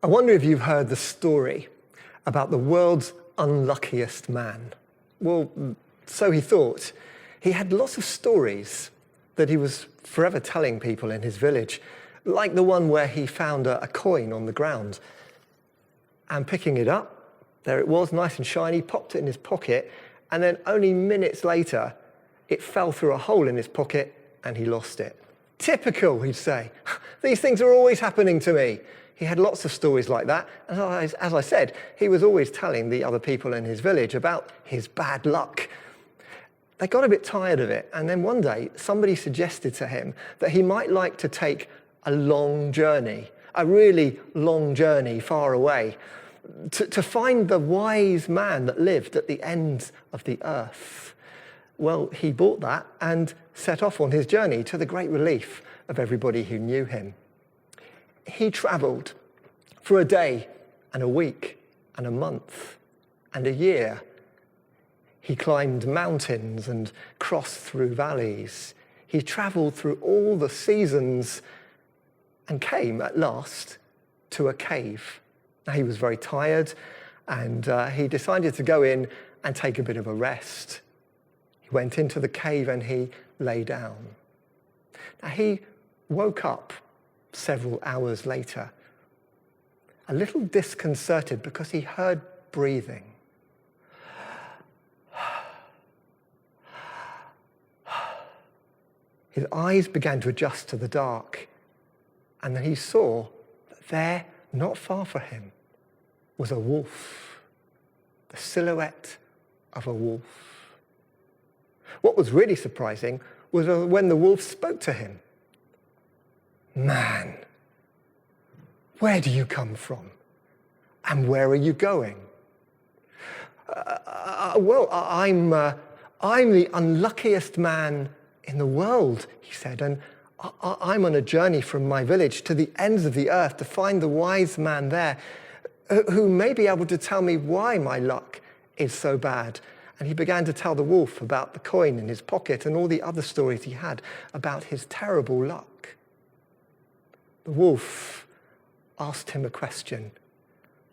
I wonder if you've heard the story about the world's unluckiest man. Well, so he thought. He had lots of stories that he was forever telling people in his village, like the one where he found a coin on the ground. And picking it up, there it was, nice and shiny, popped it in his pocket, and then only minutes later, it fell through a hole in his pocket and he lost it. Typical, he'd say. These things are always happening to me. He had lots of stories like that. And as I said, he was always telling the other people in his village about his bad luck. They got a bit tired of it. And then one day, somebody suggested to him that he might like to take a long journey, a really long journey far away, to find the wise man that lived at the ends of the earth. Well, he bought that and set off on his journey, to the great relief of everybody who knew him. He travelled for a day and a week and a month and a year. He climbed mountains and crossed through valleys. He travelled through all the seasons and came at last to a cave. Now, he was very tired and he decided to go in and take a bit of a rest. He went into the cave and he lay down. Now, he woke up several hours later, a little disconcerted because he heard breathing. His eyes began to adjust to the dark, and then he saw that there, not far from him, was a wolf, the silhouette of a wolf. What was really surprising was when the wolf spoke to him. "Man, where do you come from? And where are you going?" Well, I'm the unluckiest man in the world," he said, "and I'm on a journey from my village to the ends of the earth to find the wise man there who may be able to tell me why my luck is so bad." And he began to tell the wolf about the coin in his pocket and all the other stories he had about his terrible luck. The wolf asked him a question.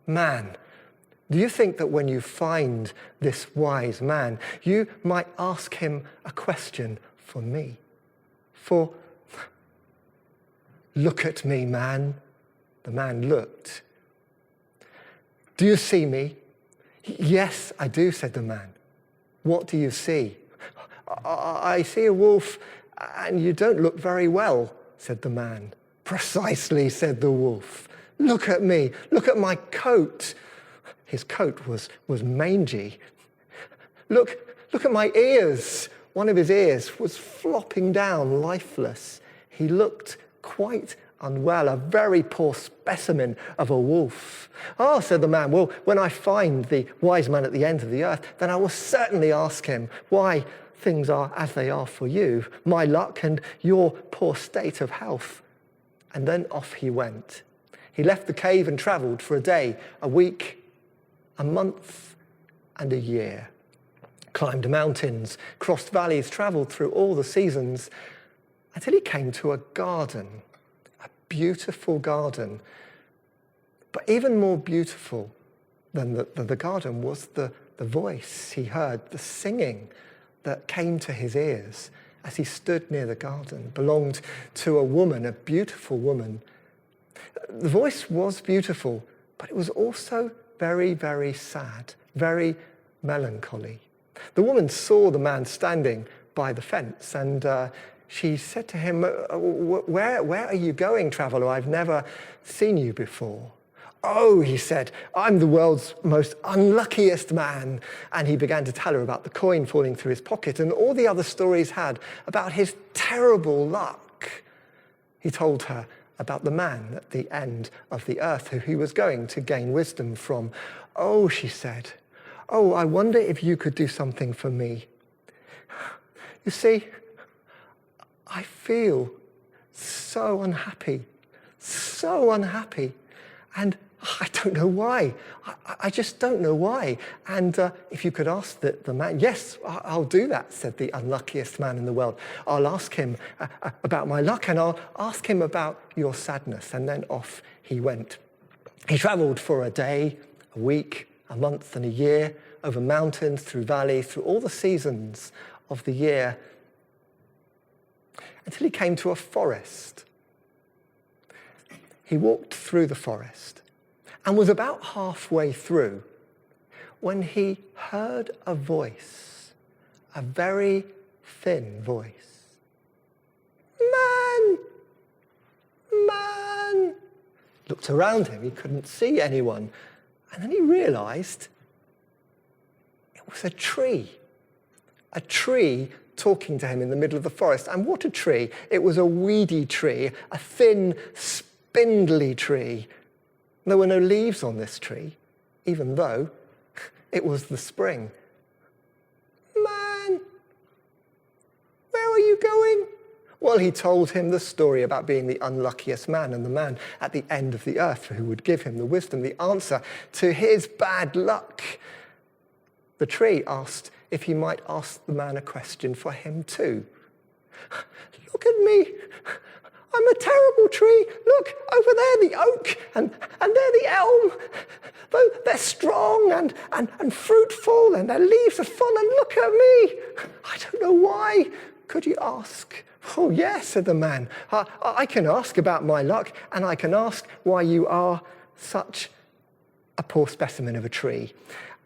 "Man, do you think that when you find this wise man, you might ask him a question for me? For, look at me, man." The man looked. "Do you see me?" "Yes, I do," said the man. "What do you see?" I see a wolf, and you don't look very well," said the man. "Precisely," said the wolf. "Look at me. Look at my coat." His coat was mangy. Look at my ears." One of his ears was flopping down, lifeless. He looked quite unwell, a very poor specimen of a wolf. "Oh," said the man, "well, when I find the wise man at the end of the earth, then I will certainly ask him why things are as they are for you, my luck and your poor state of health." And then off he went. He left the cave and travelled for a day, a week, a month, and a year. Climbed mountains, crossed valleys, travelled through all the seasons, until he came to a garden, a beautiful garden. But even more beautiful than the garden was the voice he heard, the singing that came to his ears as he stood near the garden. Belonged to a woman, a beautiful woman. The voice was beautiful, but it was also very, very sad, very melancholy. The woman saw the man standing by the fence, and she said to him, where are you going, traveller? I've never seen you before." "Oh," he said, "I'm the world's most unluckiest man." And he began to tell her about the coin falling through his pocket and all the other stories had about his terrible luck. He told her about the man at the end of the earth who he was going to gain wisdom from. "Oh," she said, "oh, I wonder if you could do something for me. You see, I feel so unhappy, and I don't know why. I just don't know why. And if you could ask the man," "Yes, I'll do that," said the unluckiest man in the world. "I'll ask him about my luck, and I'll ask him about your sadness." And then off he went. He travelled for a day, a week, a month and a year, over mountains, through valleys, through all the seasons of the year, until he came to a forest. He walked through the forest and was about halfway through when he heard a voice, a very thin voice. Man! Man! Looked around him, he couldn't see anyone. And then he realised it was a tree talking to him in the middle of the forest. And what a tree. It was a weedy tree, a thin, spindly tree. There were no leaves on this tree, even though it was the spring. Man, where are you going? Well, he told him the story about being the unluckiest man and the man at the end of the earth who would give him the wisdom, the answer to his bad luck. The tree asked if he might ask the man a question for him too. Look at me. I'm a terrible tree. Look, over there, the oak, and there the elm. Though they're strong and fruitful, and their leaves are full, and look at me. I don't know why. Could you ask? Oh, yes, said the man. I can ask about my luck, and I can ask why you are such a poor specimen of a tree.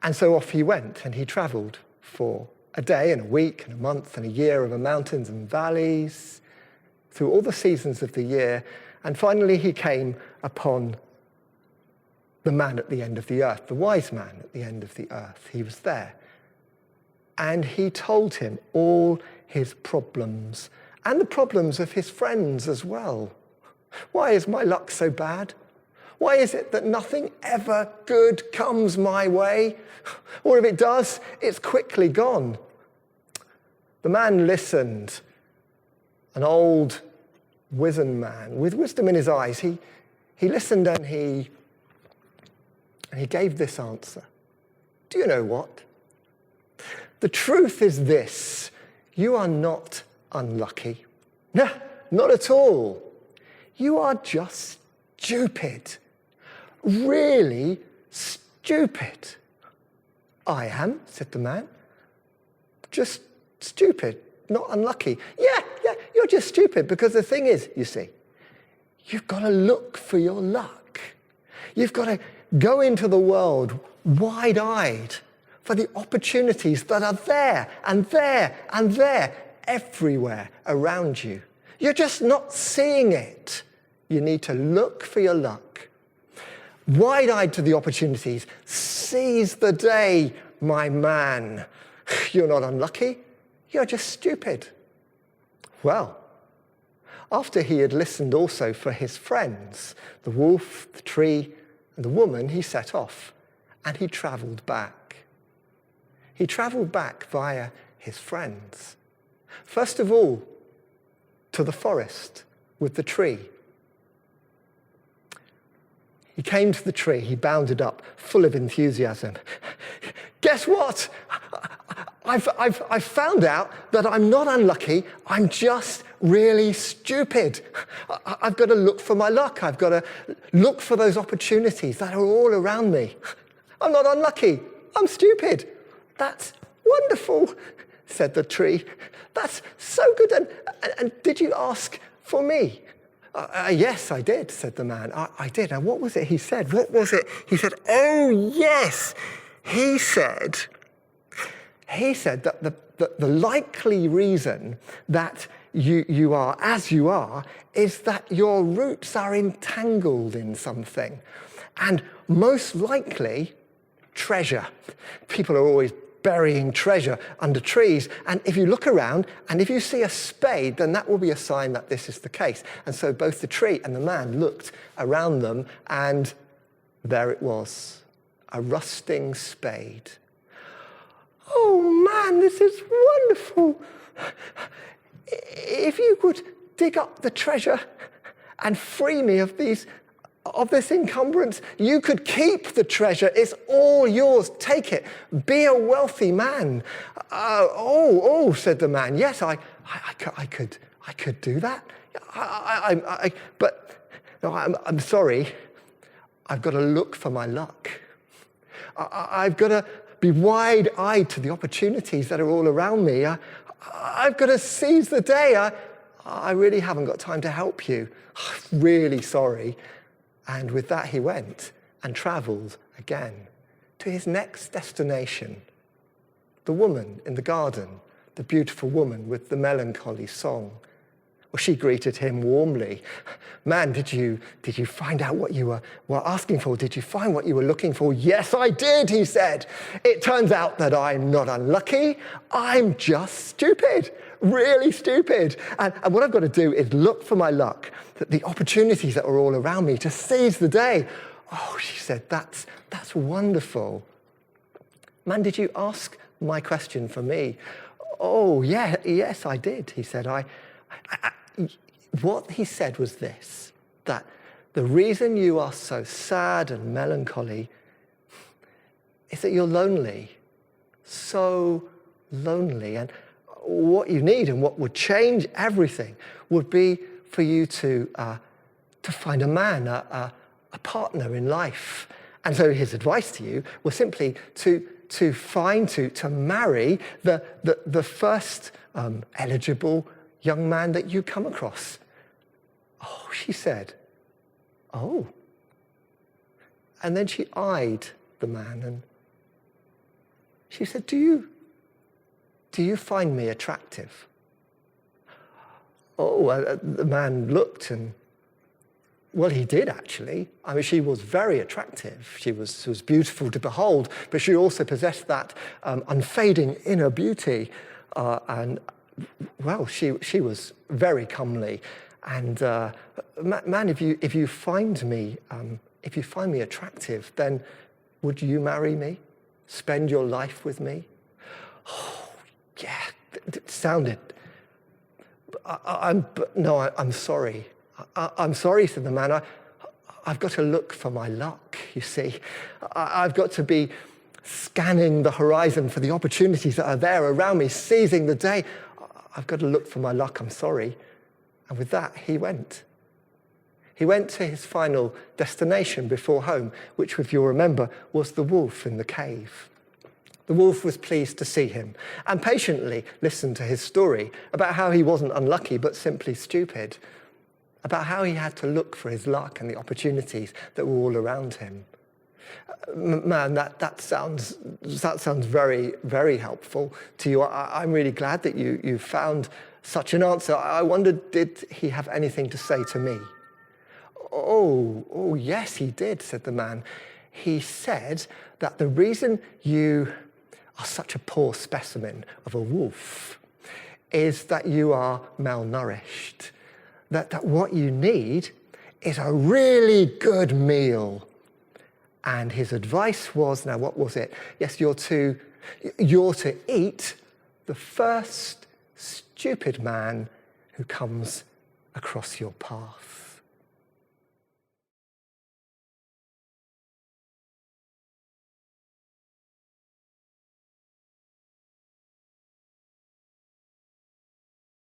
And so off he went, and he travelled for a day and a week and a month and a year over mountains and valleys, through all the seasons of the year, and finally he came upon the man at the end of the earth, the wise man at the end of the earth. He was there. And he told him all his problems, and the problems of his friends as well. Why is my luck so bad? Why is it that nothing ever good comes my way? Or if it does, it's quickly gone. The man listened. An old, wizened man with wisdom in his eyes. He listened and he gave this answer. Do you know what? The truth is this. You are not unlucky. No, not at all. You are just stupid. Really stupid. I am, said the man. Just stupid, not unlucky. Yeah, you're just stupid, because the thing is, you see, you've got to look for your luck. You've got to go into the world wide-eyed for the opportunities that are there and there and there, everywhere around you. You're just not seeing it. You need to look for your luck. Wide-eyed to the opportunities. Seize the day, my man. You're not unlucky. You're just stupid. Well, after he had listened also for his friends, the wolf, the tree, and the woman, he set off, and he travelled back. He travelled back via his friends. First of all, to the forest with the tree. He came to the tree, he bounded up, full of enthusiasm. Guess what? I've found out that I'm not unlucky, I'm just really stupid. I've got to look for my luck, I've got to look for those opportunities that are all around me. I'm not unlucky, I'm stupid. That's wonderful, said the tree. That's so good, and did you ask for me? Yes, I did, said the man. I did. And what was it he said? What was it? He said, oh, yes. He said that the likely reason that you are as you are is that your roots are entangled in something. And most likely, treasure. People are always burying treasure under trees. And if you look around and if you see a spade, then that will be a sign that this is the case. And so both the tree and the man looked around them, and there it was, a rusting spade. Oh man, this is wonderful. If you could dig up the treasure and free me of this encumbrance, you could keep the treasure. It's all yours. Take it. Be a wealthy man. Said the man. Yes, I could do that. But no, I'm sorry. I've got to look for my luck. I've got to be wide-eyed to the opportunities that are all around me. I've got to seize the day. I really haven't got time to help you. I'm really sorry. And with that, he went and travelled again to his next destination. The woman in the garden, the beautiful woman with the melancholy song. Well, she greeted him warmly. Man, did you find out what you were asking for? Did you find what you were looking for? Yes, I did, he said. It turns out that I'm not unlucky. I'm just stupid, really stupid. And what I've got to do is look for my luck, the opportunities that are all around me, to seize the day. Oh, she said, that's wonderful. Man, did you ask my question for me? Oh, yeah, yes, I did, he said. What he said was this, that the reason you are so sad and melancholy is that you're lonely, so lonely. And what you need and what would change everything would be for you to find a man, a partner in life. And so his advice to you was simply to marry the first eligible young man that you come across. Oh, she said, oh. And then she eyed the man and she said, do you find me attractive? Oh, the man looked and, well, he did actually. I mean, she was very attractive. She was beautiful to behold, but she also possessed that unfading inner beauty. And well, she was very comely. And man, if you find me attractive, then would you marry me? Spend your life with me? Oh, yeah, it sounded. I'm sorry. I'm sorry, said the man. I've got to look for my luck, you see. I've got to be scanning the horizon for the opportunities that are there around me, seizing the day. I've got to look for my luck, I'm sorry. And with that, he went. He went to his final destination before home, which, if you'll remember, was the wolf in the cave. The wolf was pleased to see him and patiently listened to his story about how he wasn't unlucky, but simply stupid, about how he had to look for his luck and the opportunities that were all around him. Man, that sounds very, very helpful to you. I'm really glad that you found such an answer. I wondered, did he have anything to say to me? Oh, yes, he did, said the man. He said that the reason you are such a poor specimen of a wolf is that you are malnourished, that what you need is a really good meal. And his advice was, now what was it? Yes, you're to eat the first stupid man who comes across your path.